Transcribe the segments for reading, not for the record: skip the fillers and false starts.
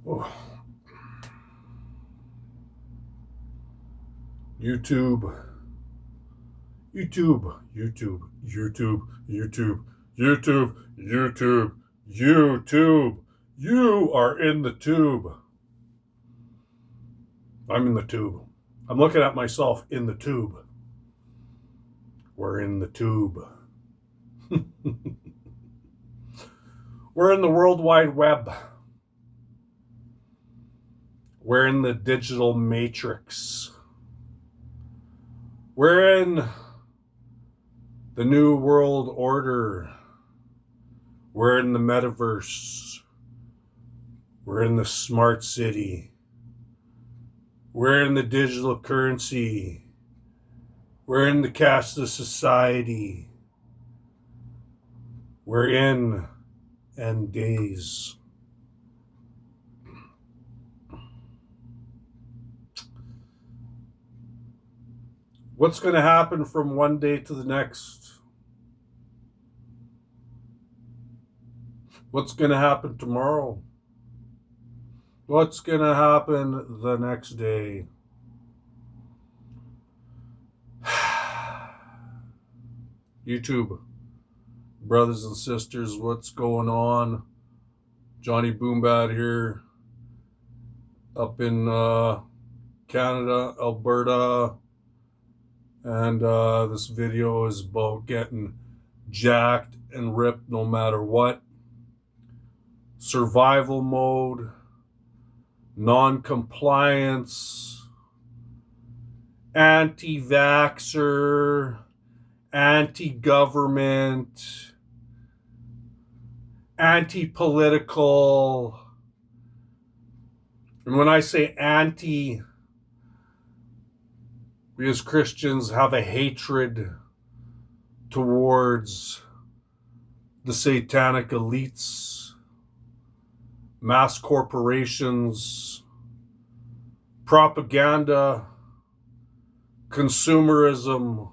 Oh, YouTube, YouTube, YouTube, YouTube, YouTube, YouTube, YouTube, YouTube. You are in the tube. I'm in the tube. I'm looking at myself in the tube. We're in the tube. We're in the World Wide Web. We're in the digital matrix. We're in the new world order. We're in the metaverse. We're in the smart city. We're in the digital currency. We're in the cashless society. We're in end days. What's going to happen from one day to the next? What's going to happen tomorrow? What's going to happen the next day? YouTube, brothers and sisters, what's going on? Johnny Boombad here, up in Canada, Alberta, and this video is about getting jacked and ripped no matter what. Survival mode, non-compliance, anti-vaxxer, anti-government, anti-political. And when I say anti, we as Christians have a hatred towards the satanic elites, mass corporations, propaganda, consumerism,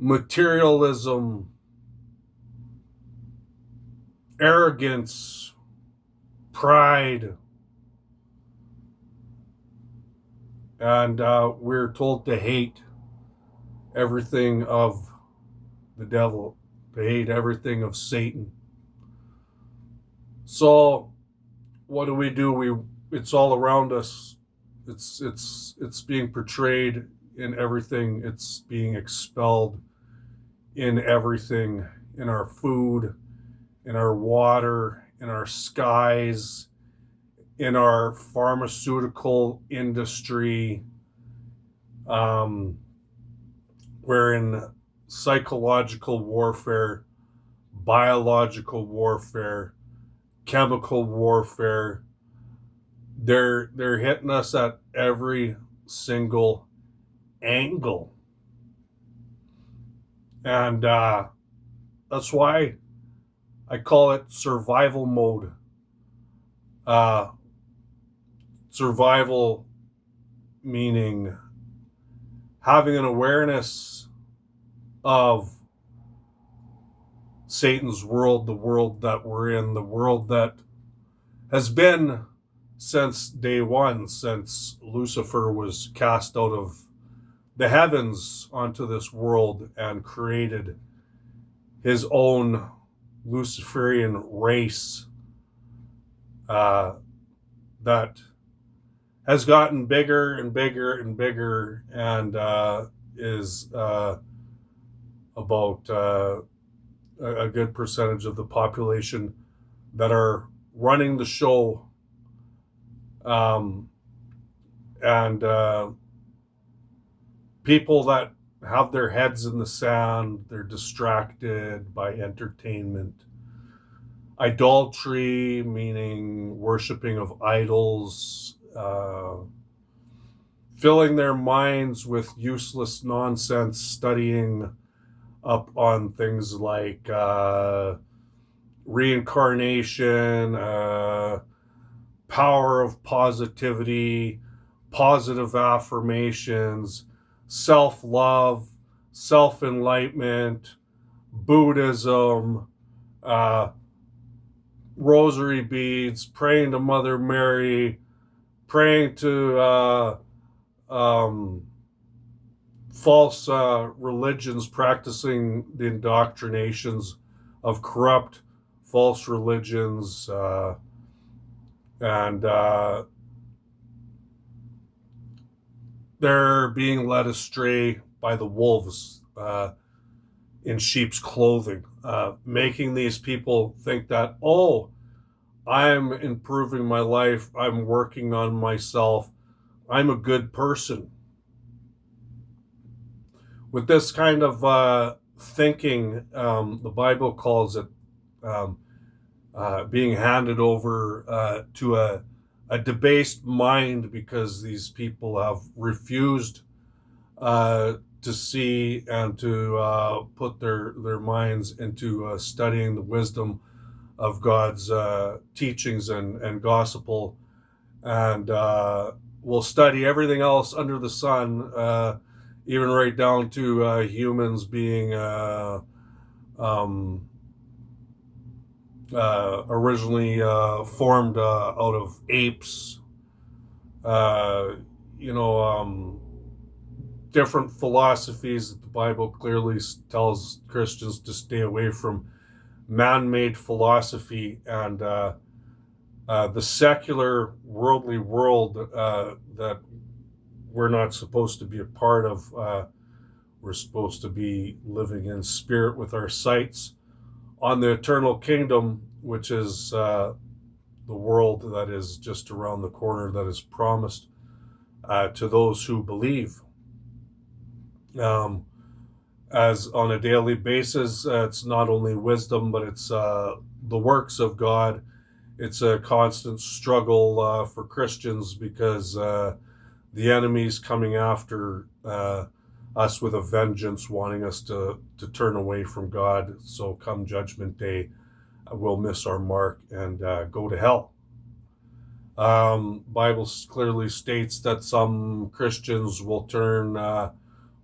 materialism, arrogance, pride. And we're told to hate everything of the devil, to hate everything of Satan. So what do? It's all around us. It's being portrayed in everything. It's being expelled in everything, in our food, in our water, in our skies, in our pharmaceutical industry. We're in psychological warfare, biological warfare, chemical warfare. They're hitting us at every single angle. And that's why I call it survival mode. Survival meaning having an awareness of Satan's world, the world that we're in, the world that has been since day one, since Lucifer was cast out of the heavens onto this world and created his own Luciferian race that has gotten bigger and bigger and bigger, and is about a good percentage of the population that are running the show. And people that have their heads in the sand, they're distracted by entertainment. Idolatry, meaning worshiping of idols, filling their minds with useless nonsense, studying up on things like reincarnation, power of positivity, positive affirmations, self-love, self-enlightenment, Buddhism, rosary beads, praying to Mother Mary, praying to false religions, practicing the indoctrinations of corrupt false religions, and they're being led astray by the wolves in sheep's clothing, making these people think that, oh, I'm improving my life, I'm working on myself, I'm a good person. With this kind of thinking, the Bible calls it being handed over to a debased mind, because these people have refused to see and to put their minds into studying the wisdom of God's teachings and gospel, and will study everything else under the sun, even right down to humans being originally formed out of apes, different philosophies that the Bible clearly tells Christians to stay away from. Man-made philosophy and the secular worldly world that we're not supposed to be a part of. We're supposed to be living in spirit with our sights on the eternal kingdom, which is the world that is just around the corner, that is promised to those who believe. As on a daily basis, it's not only wisdom, but it's the works of God. It's a constant struggle for Christians, because the enemy's coming after us with a vengeance, wanting us to turn away from God. So come Judgment Day, we'll miss our mark and go to hell. Bible clearly states that some Christians will turn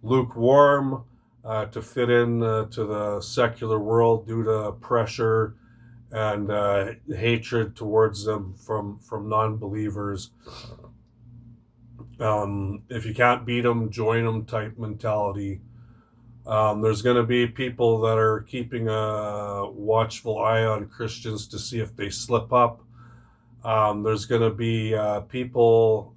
lukewarm to fit in to the secular world due to pressure and hatred towards them from non-believers. If you can't beat them, join them type mentality. There's going to be people that are keeping a watchful eye on Christians to see if they slip up. There's going to be people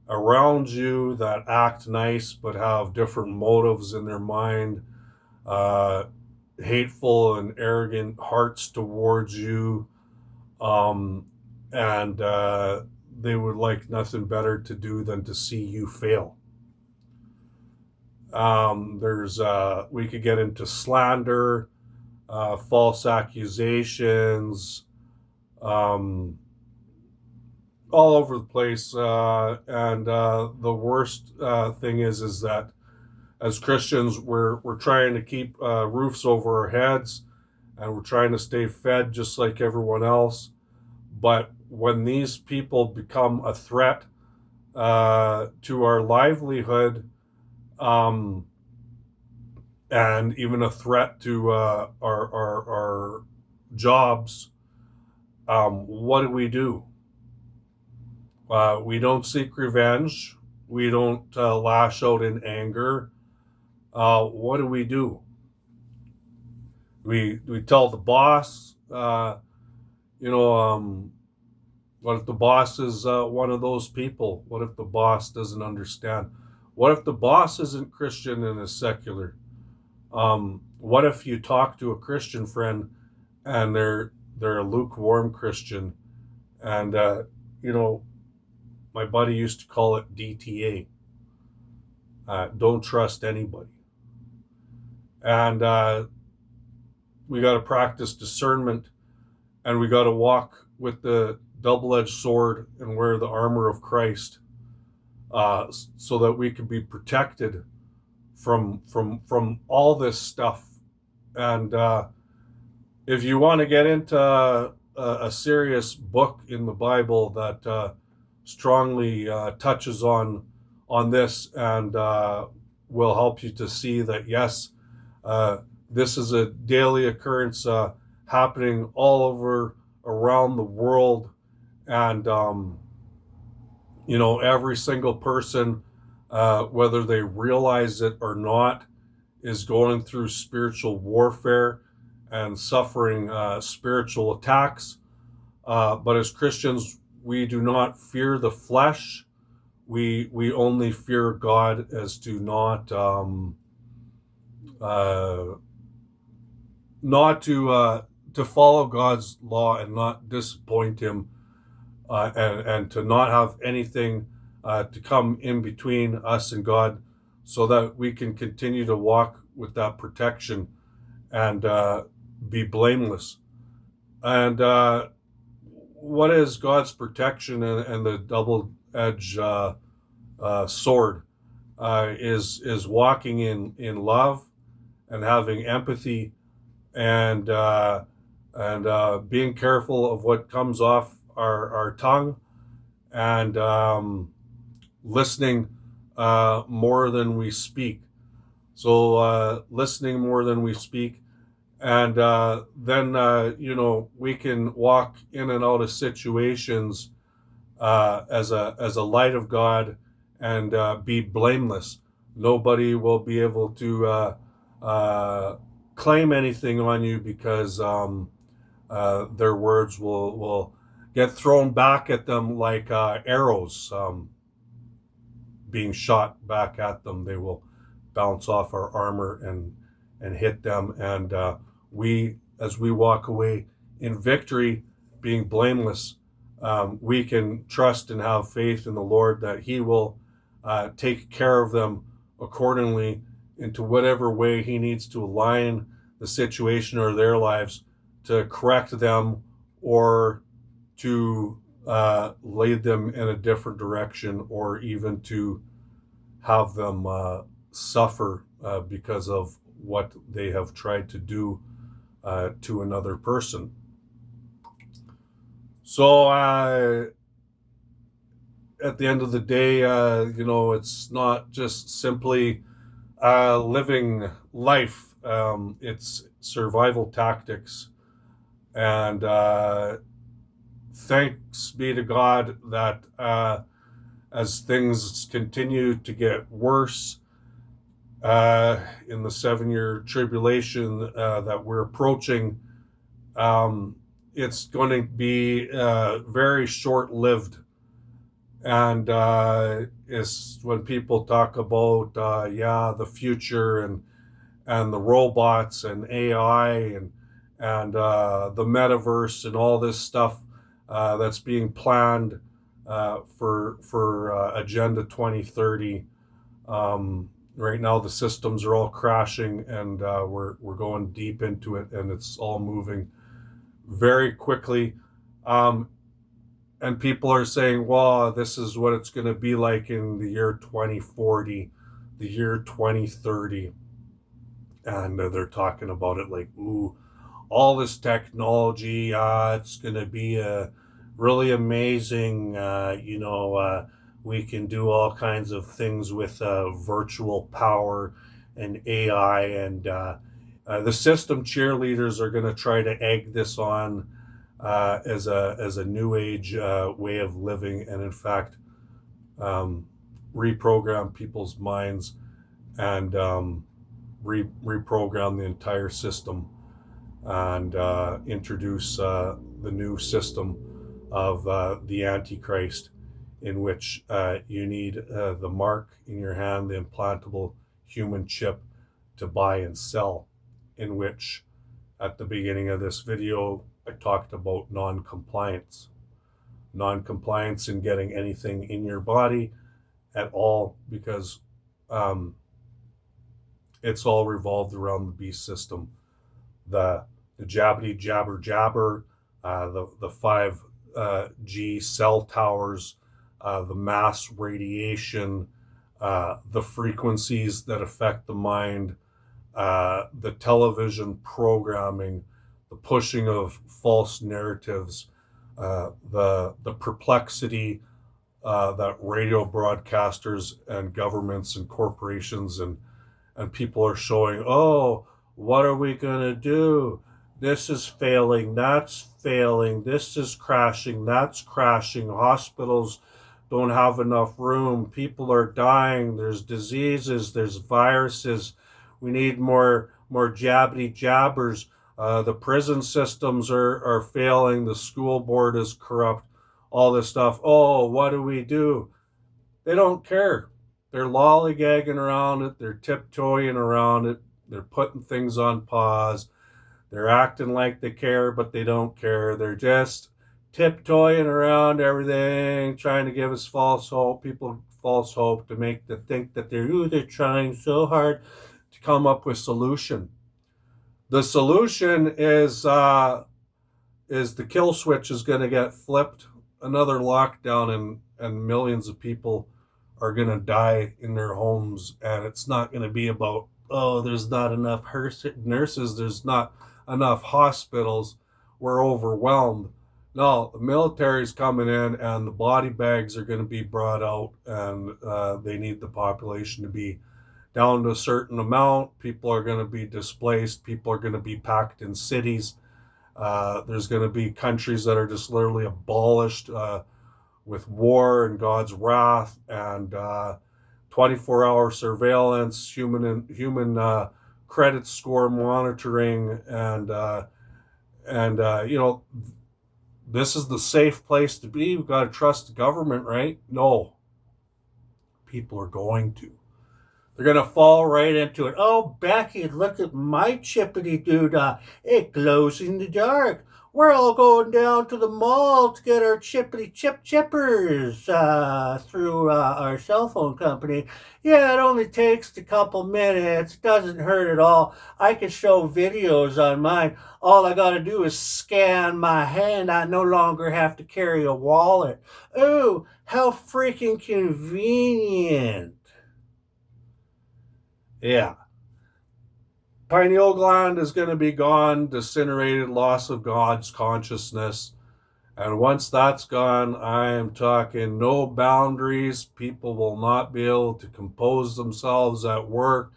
around you that act nice but have different motives in their mind, hateful and arrogant hearts towards you, and they would like nothing better to do than to see you fail. We could get into slander, false accusations, all over the place, and the worst thing is that as Christians, we're trying to keep roofs over our heads, and we're trying to stay fed just like everyone else. But when these people become a threat to our livelihood, and even a threat to our jobs, what do? We don't seek revenge. We don't lash out in anger. What do? We tell the boss, what if the boss is one of those people? What if the boss doesn't understand? What if the boss isn't Christian and is secular? What if you talk to a Christian friend and they're a lukewarm Christian, and my buddy used to call it DTA. Don't trust anybody. And we got to practice discernment, and we got to walk with the double-edged sword and wear the armor of Christ, so that we can be protected from all this stuff. And if you want to get into a serious book in the Bible that strongly touches on this and will help you to see that, yes, this is a daily occurrence happening all over around the world, and every single person, whether they realize it or not, is going through spiritual warfare and suffering spiritual attacks. But as Christians, we do not fear the flesh. We only fear God, as to not to follow God's law and not disappoint Him, and to not have anything to come in between us and God, so that we can continue to walk with that protection and be blameless. And what is God's protection and the double-edged sword? Is walking in love and having empathy, and being careful of what comes off our tongue, and listening more than we speak. So listening more than we speak, and then we can walk in and out of situations as a light of God, and be blameless. Nobody will be able to claim anything on you, because their words will get thrown back at them like arrows being shot back at them. They will bounce off our armor and hit them. And as we walk away in victory, being blameless, we can trust and have faith in the Lord that He will take care of them accordingly, into whatever way He needs to align the situation or their lives to correct them, or to lead them in a different direction, or even to have them suffer because of what they have tried to do to another person. So at the end of the day, it's not just simply living life. It's survival tactics. And thanks be to God that as things continue to get worse in the 7-year tribulation that we're approaching, it's going to be very short-lived. And it's when people talk about the future, and the robots and AI and the metaverse and all this stuff that's being planned for Agenda 2030. Right now the systems are all crashing, and we're going deep into it, and it's all moving very quickly. And people are saying, well, this is what it's going to be like in the year 2040, the year 2030. And they're talking about it like, ooh, all this technology, it's going to be really amazing. We can do all kinds of things with virtual power and AI. And the system cheerleaders are going to try to egg this on as a new age way of living, and in fact reprogram people's minds, and reprogram the entire system, and introduce the new system of the Antichrist, in which you need the mark in your hand, the implantable human chip, to buy and sell, in which at the beginning of this video I talked about non-compliance in getting anything in your body at all, because it's all revolved around the beast system, the jabbity jabber jabber, the 5G cell towers, the mass radiation, the frequencies that affect the mind, the television programming, the pushing of false narratives, the perplexity that radio broadcasters and governments and corporations and people are showing. Oh, what are we going to do? This is failing, that's failing, this is crashing, that's crashing, hospitals don't have enough room, people are dying, there's diseases, there's viruses, we need more jabbity jabbers. The prison systems are failing, the school board is corrupt, all this stuff. Oh, what do we do? They don't care. They're lollygagging around it, they're tiptoeing around it, they're putting things on pause, they're acting like they care, but they don't care. They're just tiptoeing around everything, trying to give us false hope, people false hope to make them think that they're trying so hard to come up with solution. The solution is the kill switch is going to get flipped, another lockdown, and millions of people are going to die in their homes, and it's not going to be about, oh, there's not enough nurses, there's not enough hospitals, we're overwhelmed. No, the military's coming in and the body bags are going to be brought out, and they need the population to be down to a certain amount. People are going to be displaced, people are going to be packed in cities. There's going to be countries that are just literally abolished with war and God's wrath, and 24-hour surveillance, human credit score monitoring, and this is the safe place to be. We've got to trust the government, right? No, people are going to. They're going to fall right into it. Oh, Becky, look at my chippity doodah. It glows in the dark. We're all going down to the mall to get our chippity chippers through our cell phone company. Yeah, it only takes a couple minutes. Doesn't hurt at all. I can show videos on mine. All I got to do is scan my hand. I no longer have to carry a wallet. Ooh, how freaking convenient. Yeah. Pineal gland is going to be gone, disintegrated, loss of God's consciousness. And once that's gone, I am talking no boundaries. People will not be able to compose themselves at work,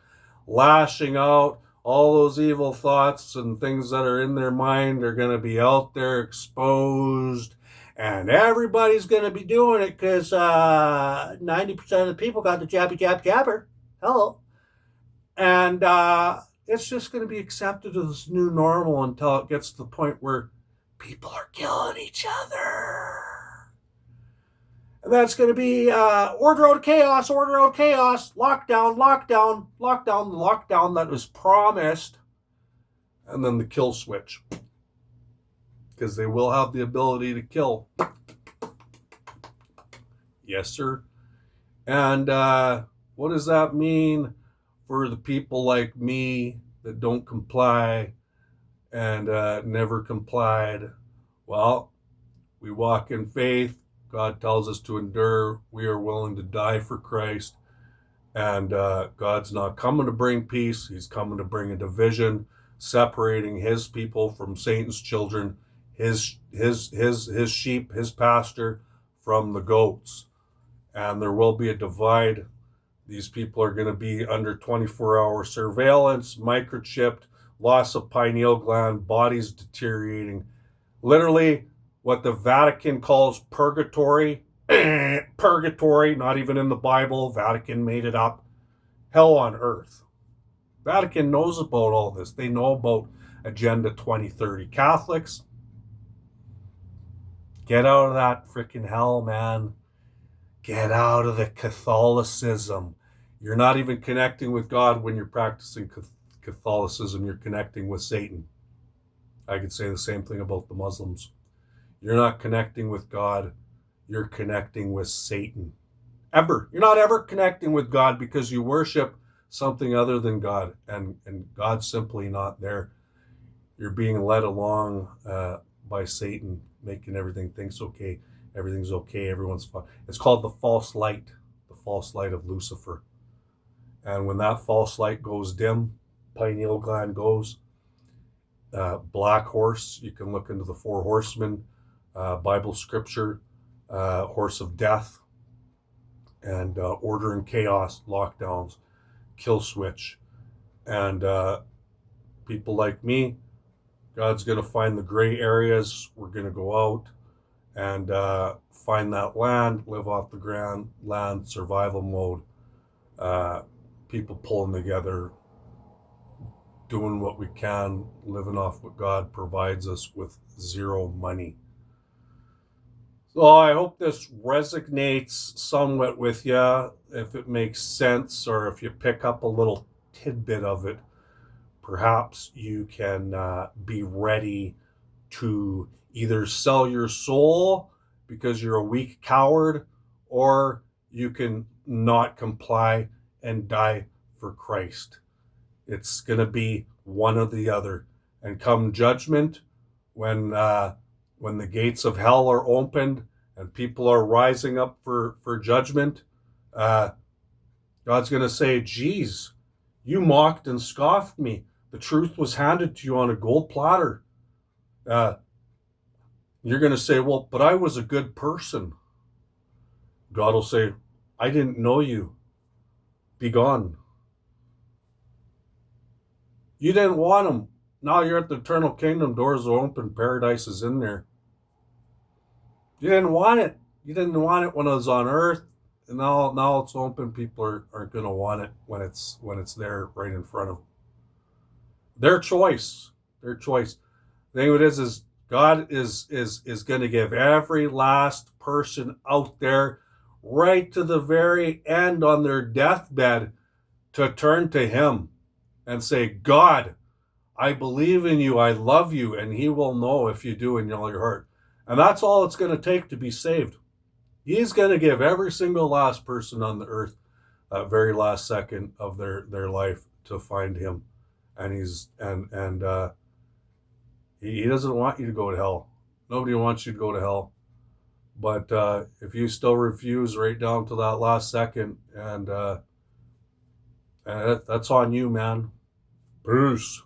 lashing out. All those evil thoughts and things that are in their mind are going to be out there exposed. And everybody's going to be doing it because 90% of the people got the jabber. Hello. And it's just going to be accepted as this new normal until it gets to the point where people are killing each other. And that's going to be order out of chaos, lockdown, the lockdown that was promised, and then the kill switch. Because they will have the ability to kill. Yes, sir. And what does that mean for the people like me that don't comply and never complied? Well, we walk in faith. God tells us to endure. We are willing to die for Christ. And God's not coming to bring peace. He's coming to bring a division, separating his people from Satan's children, his sheep, his pasture from the goats. And there will be a divide. These people are going to be under 24-hour surveillance, microchipped, loss of pineal gland, bodies deteriorating. Literally, what the Vatican calls purgatory, purgatory, not even in the Bible, Vatican made it up. Hell on earth. Vatican knows about all this. They know about Agenda 2030. Catholics, get out of that freaking hell, man. Get out of the Catholicism. You're not even connecting with God when you're practicing Catholicism. You're connecting with Satan. I could say the same thing about the Muslims. You're not connecting with God. You're connecting with Satan. Ever. You're not ever connecting with God because you worship something other than God. And God's simply not there. You're being led along by Satan, making everything thinks okay. Everything's okay. Everyone's fine. It's called the false light of Lucifer. And when that false light goes dim, pineal gland goes. Black horse, you can look into the 4 horsemen, Bible scripture, horse of death, and order and chaos, God's going to find the gray areas. We're going to go out and find that land, live off the ground, land, survival mode. People pulling together, doing what we can, living off what God provides us with zero money. So I hope this resonates somewhat with you, if it makes sense, or if you pick up a little tidbit of it. Perhaps you can be ready to either sell your soul because you're a weak coward, or you can not comply and die for Christ. It's going to be one or the other. And come judgment, when the gates of hell are opened and people are rising up for judgment, God's going to say, geez, you mocked and scoffed me. The truth was handed to you on a gold platter. You're going to say, well, but I was a good person. God will say, I didn't know you. Be gone. You didn't want him. Now you're at the eternal kingdom. Doors are open. Paradise is in there. You didn't want it. You didn't want it when it was on earth. And now it's open. People aren't going to want it when it's there right in front of them. Their choice. Their choice. The thing of it is God is going to give every last person out there, right to the very end on their deathbed, to turn to him and say, God, I believe in you, I love you, and he will know if you do in all your heart. And that's all it's going to take to be saved. He's going to give every single last person on the earth that very last second of their life to find him. And he doesn't want you to go to hell. Nobody wants you to go to hell. But if you still refuse right down to that last second, and that's on you, man. Bruce.